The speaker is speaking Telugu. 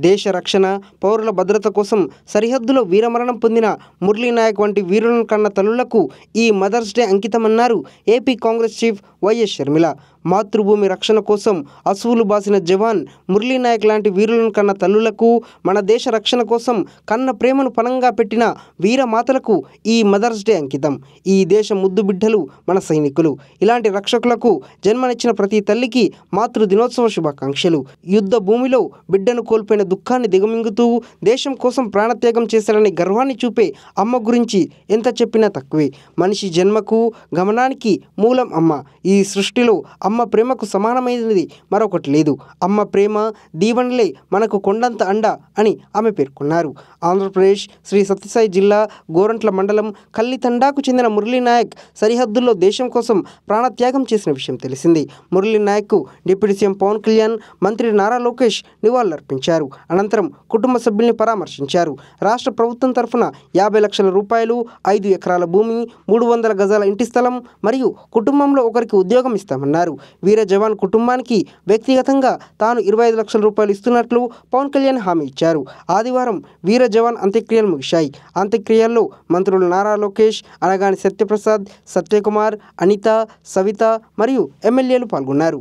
దేశ రక్షణ, పౌరుల భద్రత కోసం సరిహద్దులో వీరమరణం పొందిన మురళీ నాయక్ వంటి వీరులను కన్న తల్లులకు ఈ మదర్స్ డే అంకితమన్నారు ఏపీ కాంగ్రెస్ చీఫ్ వైఎస్ షర్మిల. మాతృభూమి రక్షణ కోసం అసువులు బాసిన జవాన్ మురళీ నాయక్ లాంటి వీరులను కన్న తల్లులకు, మన దేశ రక్షణ కోసం కన్న ప్రేమను పణంగా పెట్టిన వీరమాతలకు ఈ మదర్స్ డే అంకితం. ఈ దేశ ముద్దు బిడ్డలు మన సైనికులు. ఇలాంటి రక్షకులకు జన్మనిచ్చిన ప్రతి తల్లికి మాతృ దినోత్సవ శుభాకాంక్షలు. యుద్ధ భూమిలో బిడ్డను కోల్పోయిన దుఃఖాన్ని దిగమింగుతూ దేశం కోసం ప్రాణత్యాగం చేశారనే గర్వాన్ని చూపే అమ్మ గురించి ఎంత చెప్పినా తక్కువే. మనిషి జన్మకు, గమనానికి మూలం అమ్మ. ఈ సృష్టిలో అమ్మ ప్రేమకు సమానమైనది మరొకటి లేదు. అమ్మ ప్రేమ, దీవెనలే మనకు కొండంత అండ అని ఆమె పేర్కొన్నారు. ఆంధ్రప్రదేశ్ శ్రీ సత్యసాయి జిల్లా గోరంట్ల మండలం కల్లితండాకు చెందిన మురళీ నాయక్ సరిహద్దుల్లో దేశం కోసం ప్రాణత్యాగం చేసిన విషయం తెలిసింది. మురళీ నాయక్కు డిప్యూటీ సీఎం పవన్ కళ్యాణ్, మంత్రి నారా లోకేష్ నివాళులర్పించారు. అనంతరం కుటుంబ సభ్యుల్ని పరామర్శించారు. రాష్ట్ర ప్రభుత్వం తరఫున 50 లక్షల రూపాయలు, 5 ఎకరాల భూమి, 300 గజాల ఇంటి స్థలం మరియు కుటుంబంలో ఒకరికి ఉద్యోగం ఇస్తామన్నారు. వీర జవాన్ కుటుంబానికి వ్యక్తిగతంగా తాను 25 లక్షల రూపాయలు ఇస్తున్నట్లు పవన్ కళ్యాణ్ హామీ ఇచ్చారు. ఆదివారం వీర జవాన్ అంత్యక్రియలు ముగిశాయి. అంత్యక్రియల్లో మంత్రులు నారా లోకేష్, అనగాని సత్యప్రసాద్, సత్యకుమార్, అనిత, సవిత మరియు ఎమ్మెల్యేలు పాల్గొన్నారు.